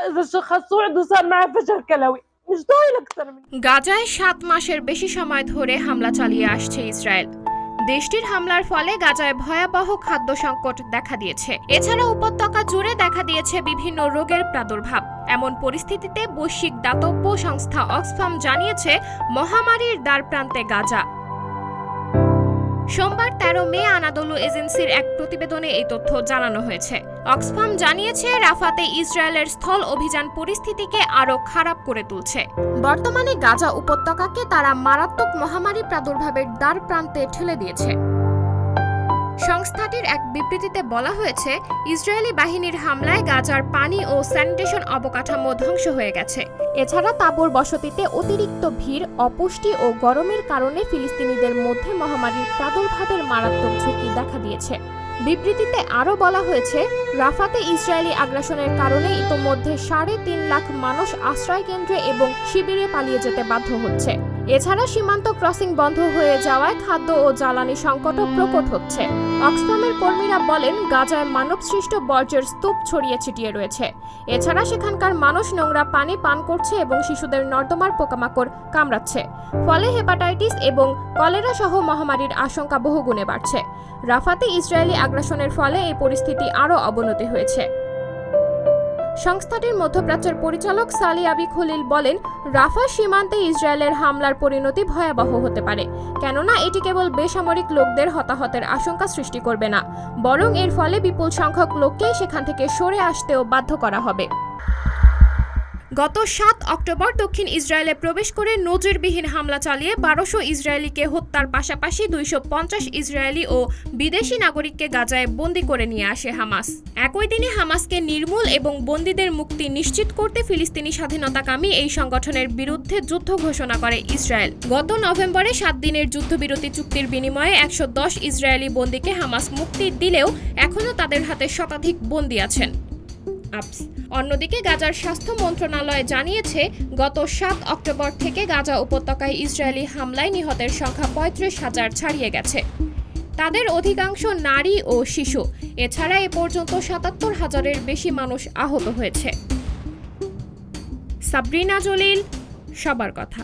اذا شخصوه عنده صار معه فشل كلوي مش طايل اكثر من গাজায় 7 মাসের বেশি সময় ধরে হামলা চালিয়ে আসছে ইসরায়েল। দেশটির হামলার ফলে গাজায় ভয়াবহ খাদ্য সংকট দেখা দিয়েছে। এছাড়া উপত্যকা জুড়ে দেখা দিয়েছে বিভিন্ন রোগের প্রাদুর্ভাব। এমন পরিস্থিতিতে বৈশ্বিক দাতব্য সংস্থা অক্সফাম জানিয়েছে মহামারীর দ্বারপ্রান্তে গাজা। সোমবার 13 মে আনাদোলু এজেন্সির এক প্রতিবেদনে এই তথ্য জানানো হয়েছে। অক্সফাম জানিয়েছে রাফাতে ইসরায়েলের স্থল অভিযান পরিস্থিতিকে আরও খারাপ করে তুলছে। বর্তমানে গাজা উপত্যকাকে তারা মারাত্মক মহামারী প্রাদুর্ভাবের দ্বারপ্রান্তে ঠেলে দিয়েছে। সংস্থাটির এক বিবৃতিতে বলা হয়েছে, ইসরায়েলি বাহিনীর হামলায় গাজার পানি ও স্যানিটেশন অবকাঠামো ধ্বংস হয়ে গেছে। এছাড়া তাঁবুর বসতিতে অতিরিক্ত ভিড়, অপুষ্টি ও গরমের কারণে ফিলিস্তিনিদের মধ্যে মহামারীর প্রাদুর্ভাবের মারাত্মক ঝুঁকি দেখা দিয়েছে। বিবৃতিতে আরও বলা হয়েছে, রাফাতে ইসরায়েলি আগ্রাসনের কারণে ইতোমধ্যে 3.5 লাখ মানুষ আশ্রয়কেন্দ্রে এবং শিবিরে পালিয়ে যেতে বাধ্য হচ্ছে। এছাড়া সীমান্ত ক্রসিং বন্ধ হয়ে যাওয়ায় খাদ্য ও জ্বালানি সংকটও প্রকট হচ্ছে। অক্সফামের কর্মীরা বলেন, গাজায় মানবসৃষ্ট বর্জ্যের স্তূপ ছড়িয়ে ছিটিয়ে রয়েছে। এছাড়া সেখানকার মানুষ নোংরা পানি পান করছে এবং শিশুদের নর্দমার পোকামাকড় কামড়াচ্ছে। ফলে হেপাটাইটিস এবং কলেরা সহ মহামারীর আশঙ্কা বহুগুণে বাড়ছে। রাফাতে ইসরায়েলি আগ্রাসনের ফলে এই পরিস্থিতি আরও অবনতি হয়েছে। সংস্থাটির মধ্যপ্রাচ্যের পরিচালক সালি আবি খলিল বলেন, রাফা সীমান্তে ইসরায়েলের হামলার পরিণতি ভয়াবহ হতে পারে, কেননা এটি কেবল বেসামরিক লোকদের হতাহতের আশঙ্কা সৃষ্টি করবে না, বরং এর ফলে বিপুল সংখ্যক লোককে সেখান থেকে সরে আসতেও বাধ্য করা হবে। গত 7 অক্টোবর দক্ষিণ ইসরায়েলে প্রবেশ করে নজিরবিহীন হামলা চালিয়ে 1200 ইসরায়েলিকে হত্যার পাশাপাশি 250 ইসরায়েলি ও বিদেশি নাগরিককে গাজায় বন্দী করে নিয়ে আসে হামাস। একই দিনে হামাসকে নির্মূল এবং বন্দীদের মুক্তি নিশ্চিত করতে ফিলিস্তিনি স্বাধীনতাকামী এই সংগঠনের বিরুদ্ধে যুদ্ধ ঘোষণা করে ইসরায়েল। গত নভেম্বরে 7 দিনের যুদ্ধবিরতি চুক্তির বিনিময়ে 110 ইসরায়েলি বন্দীকে হামাস মুক্তি দিলেও এখনও তাদের হাতে শতাধিক বন্দী আছেন। অন্যদিকে গাজার স্বাস্থ্য মন্ত্রণালয় জানিয়েছে, গত 7 অক্টোবর থেকে গাজা উপত্যকায় ইসরায়েলি হামলায় নিহতের সংখ্যা 35,000 ছাড়িয়ে গেছে। তাদের অধিকাংশ নারী ও শিশু। এছাড়া এ পর্যন্ত 77,000-এর বেশি মানুষ আহত হয়েছে। সাবরিনা জলিল, সবার কথা।